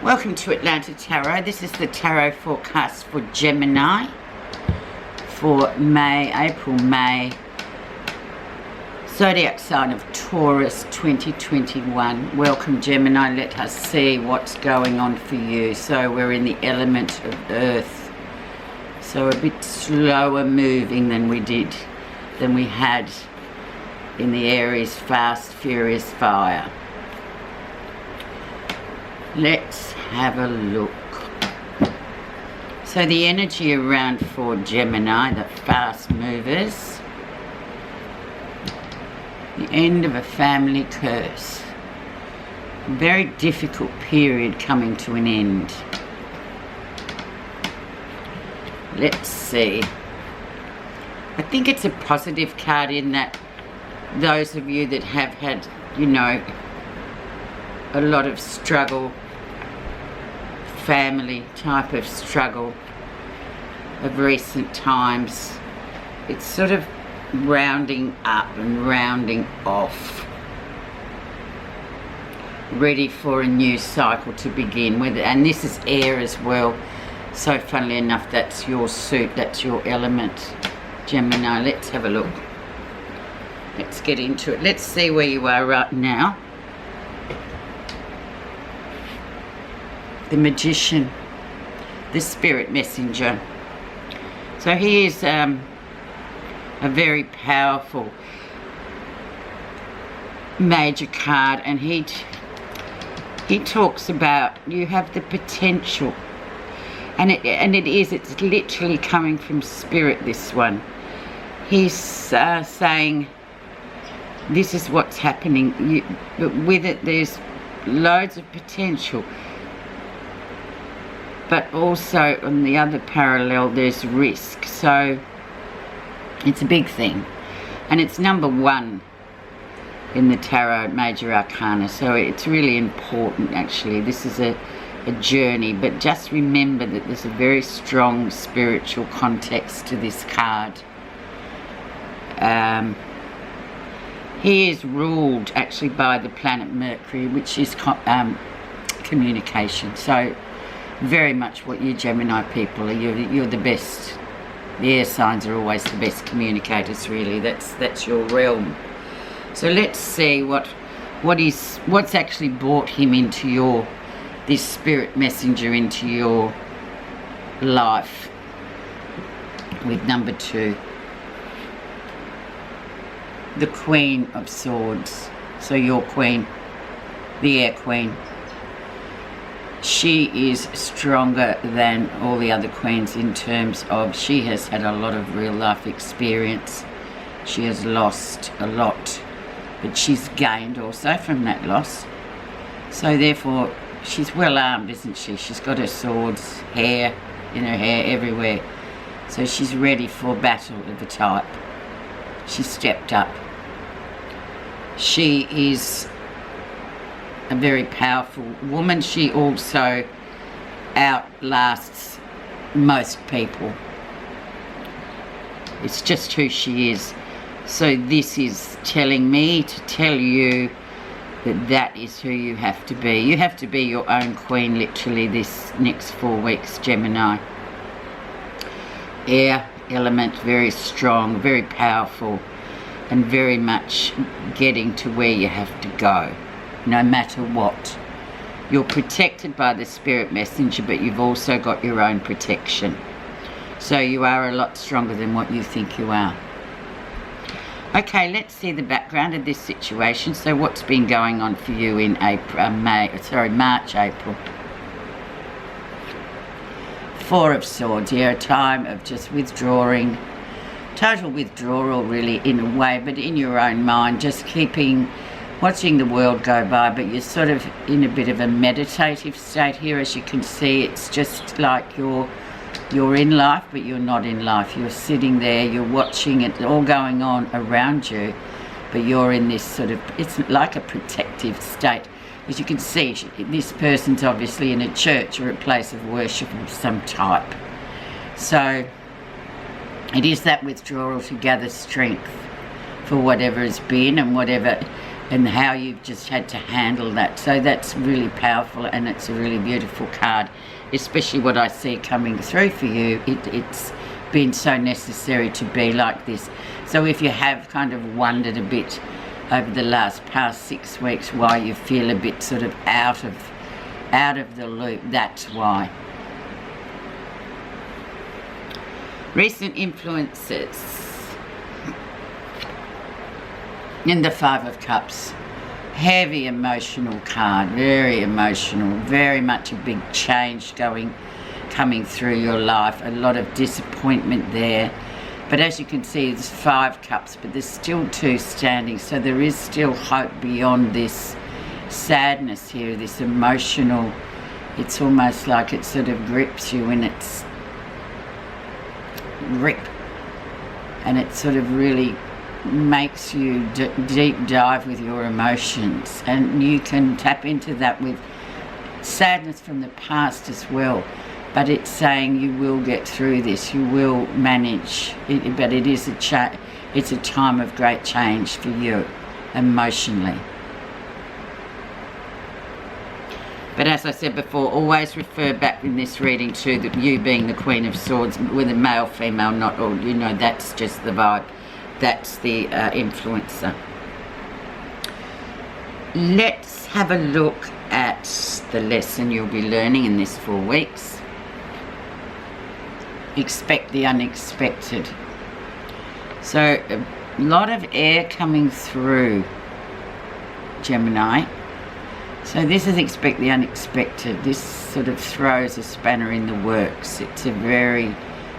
Welcome to Atlanta Tarot. This is the tarot forecast for Gemini for April, May. Zodiac sign of Taurus 2021. Welcome Gemini. Let us see what's going on for you. So we're in the element of Earth. So a bit slower moving than we had in the Aries fast, furious fire. Let's have a look. So the energy around for Gemini, the fast movers. The end of a family curse. Very difficult period coming to an end. Let's see. I think it's a positive card in that those of you that have had, you know, a lot of struggle, family type of struggle of recent times, it's sort of rounding up and rounding off, ready for a new cycle to begin with. And this is air as well, so funnily enough that's your suit, that's your element, Gemini. Let's have a look, let's get into it. Let's see where you are right now. The Magician, the Spirit Messenger. So he is a very powerful major card, and he talks about you have the potential, and it's literally coming from Spirit, this one. He's saying this is what's happening, but with it there's loads of potential. But also on the other parallel there's risk. So it's a big thing, and it's number one in the tarot major arcana, so it's really important actually. This is a journey, but just remember that there's a very strong spiritual context to this card. He is ruled actually by the planet Mercury, which is communication. So very much what you Gemini people are. You're the best. The air signs are always the best communicators, really. That's your realm. So let's see what's actually brought him into this Spirit Messenger into your life with number 2. The Queen of Swords. So your Queen, the Air Queen. She is stronger than all the other queens in terms of she has had a lot of real life experience. She has lost a lot, but she's gained also from that loss. So therefore she's well armed, isn't she? She's got her swords, hair in her hair everywhere. So she's ready for battle of the type. She's stepped up. She is a very powerful woman. She also outlasts most people. It's just who she is. So this is telling me to tell you that that is who you have to be. You have to be your own queen literally this next 4 weeks, Gemini. Air element, very strong, very powerful, and very much getting to where you have to go. No matter what. You're protected by the Spirit Messenger, but you've also got your own protection. So you are a lot stronger than what you think you are. Okay, let's see the background of this situation. So what's been going on for you in March, April? 4 of Swords. Yeah, a time of just withdrawing. Total withdrawal really in a way, but in your own mind, just watching the world go by, but you're sort of in a bit of a meditative state here. As you can see, it's just like you're in life, but you're not in life. You're sitting there, you're watching it all going on around you, but you're in this sort of, it's like a protective state. As you can see, this person's obviously in a church or a place of worship of some type. So it is that withdrawal to gather strength for whatever has been and whatever and how you've just had to handle that. So that's really powerful, and it's a really beautiful card, especially what I see coming through for you. It's been so necessary to be like this. So if you have kind of wondered a bit over the past 6 weeks why you feel a bit sort of out of the loop, that's why. Recent influences. In the Five of Cups, heavy emotional card, very emotional, very much a big change coming through your life, a lot of disappointment there. But as you can see, there's 5 cups, but there's still 2 standing, so there is still hope beyond this sadness here, this emotional, it's almost like it sort of grips you in its grip, and it sort of really makes you deep dive with your emotions, and you can tap into that with sadness from the past as well. But it's saying you will get through this, you will manage it, but it is it's a time of great change for you emotionally. But as I said before, always refer back in this reading to you being the Queen of Swords, whether male, female, not all, you know, that's just the vibe. That's the influencer. Let's have a look at the lesson you'll be learning in this 4 weeks. Expect the unexpected. So a lot of air coming through, Gemini. So this is expect the unexpected. This sort of throws a spanner in the works. It's a very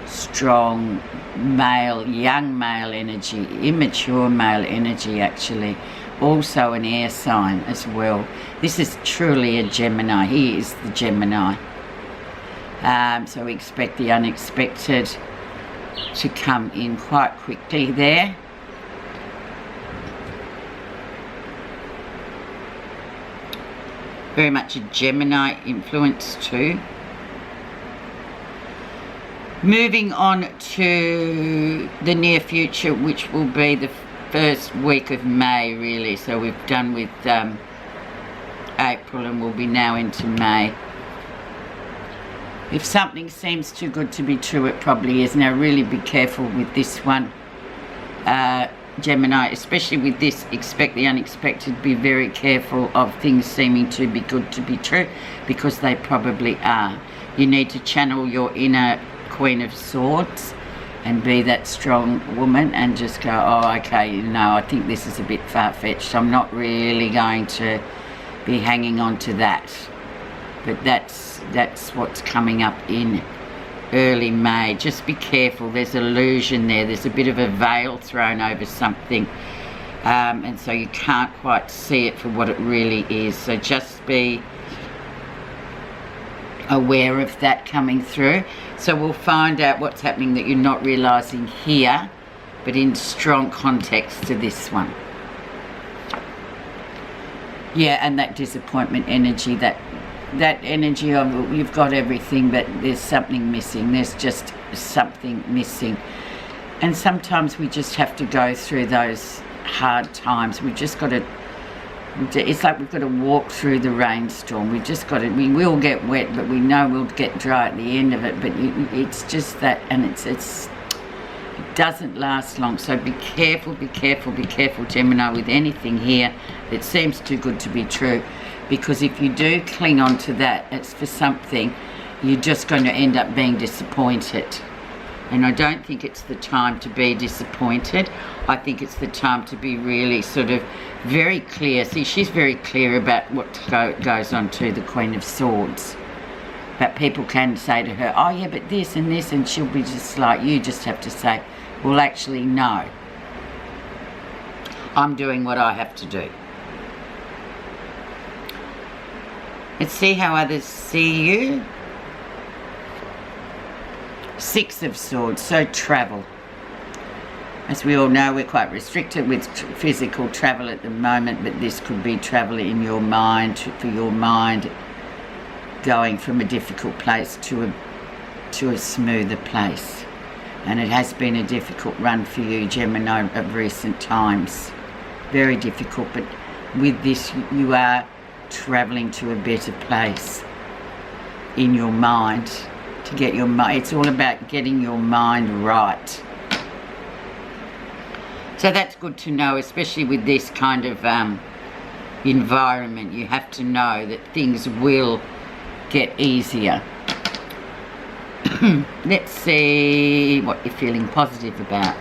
strong male, young male energy, immature male energy actually. Also an air sign as well. This is truly a Gemini. He is the Gemini. So we expect the unexpected to come in quite quickly there. Very much a Gemini influence too. Moving on to the near future, which will be the first week of May really. So we've done with April and we'll be now into May. If something seems too good to be true, it probably is. Now really be careful with this one, Gemini, especially with this expect the unexpected. Be very careful of things seeming to be good to be true, because they probably are. You need to channel your inner Queen of Swords and be that strong woman and just go, oh okay, no, I think this is a bit far-fetched, I'm not really going to be hanging on to that. But that's what's coming up in early May. Just be careful, there's illusion there, there's a bit of a veil thrown over something, and so you can't quite see it for what it really is. So just be aware of that coming through. So we'll find out what's happening that you're not realizing here, but in strong context to this one. Yeah, and that disappointment energy, that energy of you've got everything but there's something missing, there's just something missing. And sometimes we just have to go through those hard times. We just got to, it's like we've got to walk through the rainstorm. We just got to, we will get wet, but we know we'll get dry at the end of it. But it's just that, and it doesn't last long. So be careful, be careful, be careful, Gemini, with anything here that seems too good to be true. Because if you do cling on to that, it's for something, you're just going to end up being disappointed. And I don't think it's the time to be disappointed. I think it's the time to be really sort of very clear. See, she's very clear about what goes on to the Queen of Swords. But people can say to her, oh yeah, but this and this, and she'll be just like, you just have to say, well actually no. I'm doing what I have to do. Let's see how others see you. 6 of Swords, so travel. As we all know, we're quite restricted with physical travel at the moment, but this could be travel in your mind, for your mind going from a difficult place to a smoother place. And it has been a difficult run for you, Gemini, of recent times. Very difficult, but with this, you are traveling to a better place in your mind. To get your mind, it's all about getting your mind right. So that's good to know, especially with this kind of environment. You have to know that things will get easier. Let's see what you're feeling positive about.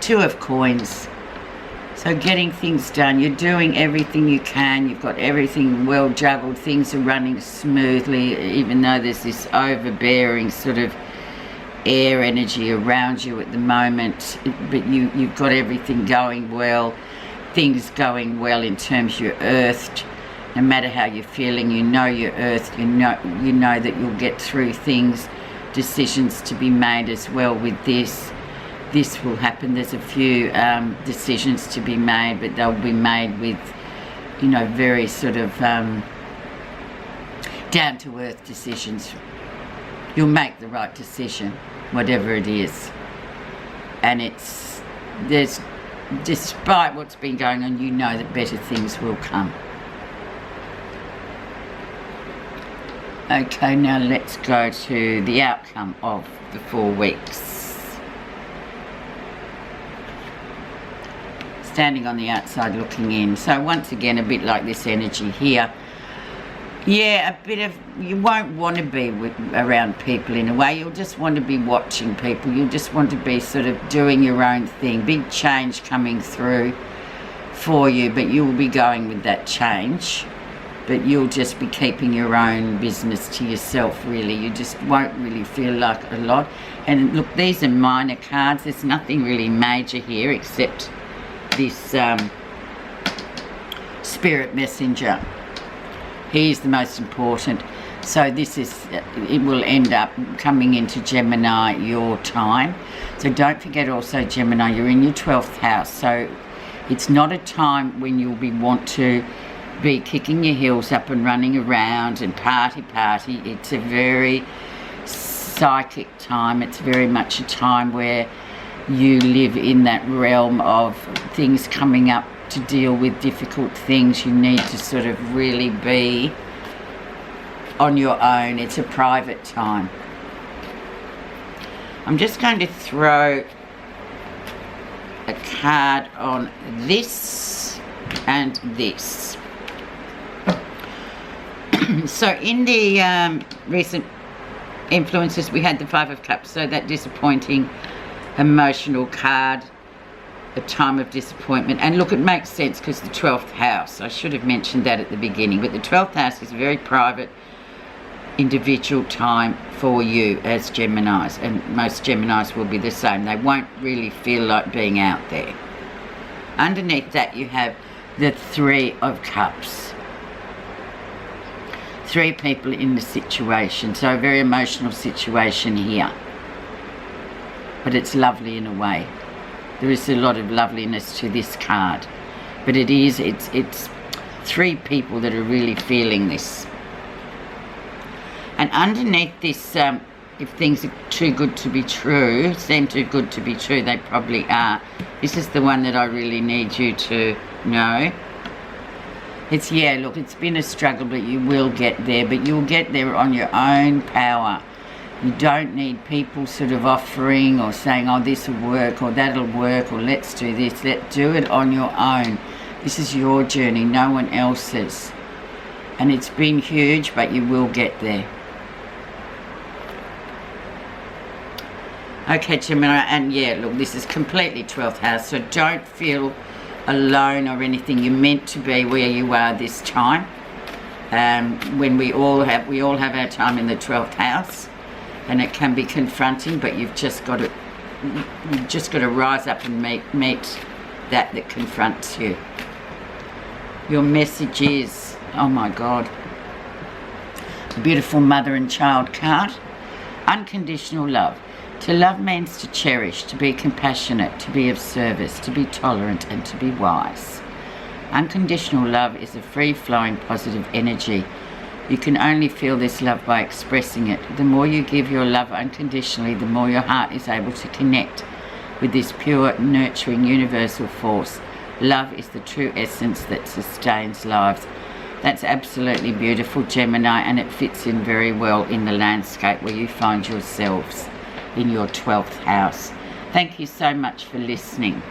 Two of coins. So getting things done. You're doing everything you can. You've got everything well juggled. Things are running smoothly, even though there's this overbearing sort of air energy around you at the moment. But you've got everything going well. Things going well in terms you're earthed. No matter how you're feeling, you know you're earthed. You know that you'll get through things. Decisions to be made as well with this. This will happen. There's a few decisions to be made, but they'll be made with, you know, very sort of down-to-earth decisions. You'll make the right decision, whatever it is. And there's, despite what's been going on, you know that better things will come. Okay, now let's go to the outcome of the 4 weeks. Standing on the outside looking in. So once again, a bit like this energy here. Yeah, a bit of, you won't want to be around people in a way. You'll just want to be watching people. You'll just want to be sort of doing your own thing. Big change coming through for you, but you'll be going with that change. But you'll just be keeping your own business to yourself, really. You just won't really feel like a lot. And look, these are minor cards. There's nothing really major here except this spirit messenger. He's the most important. So this is, it will end up coming into Gemini your time. So don't forget also, Gemini, you're in your 12th house. So it's not a time when you'll want to be kicking your heels up and running around and party. It's a very psychic time. It's very much a time where you live in that realm of things coming up to deal with difficult things. You need to sort of really be on your own. It's a private time. I'm just going to throw a card on this and this. So in the recent influences, we had the 5 of Cups, so that disappointing emotional card, a time of disappointment. And look, it makes sense because the 12th house, I should have mentioned that at the beginning, but the 12th house is a very private, individual time for you as Geminis, and most Geminis will be the same. They won't really feel like being out there. Underneath that you have the 3 of Cups. 3 people in the situation, so a very emotional situation here. But it's lovely in a way. There is a lot of loveliness to this card. But it's 3 people that are really feeling this. And underneath this, if things are too good to be true, seem too good to be true, they probably are. This is the one that I really need you to know. It's, yeah, look, it's been a struggle, but you will get there. But you'll get there on your own power. You don't need people sort of offering or saying, oh, this will work or that'll work or let's do this. Let's do it on your own. This is your journey, no one else's. And it's been huge, but you will get there. Okay, Gemini, and yeah, look, this is completely 12th house, so don't feel alone or anything. You're meant to be where you are this time. When we all have our time in the 12th house, and it can be confronting, but you've just got to rise up and meet that confronts you. Your message is, oh my God, the beautiful mother and child card. Unconditional love. To love means to cherish, to be compassionate, to be of service, to be tolerant, and to be wise. Unconditional love is a free-flowing positive energy. You can only feel this love by expressing it. The more you give your love unconditionally, the more your heart is able to connect with this pure, nurturing, universal force Love is the true essence that sustains lives. That's absolutely beautiful, Gemini, and it fits in very well in the landscape where you find yourselves in your 12th house. Thank you so much for listening.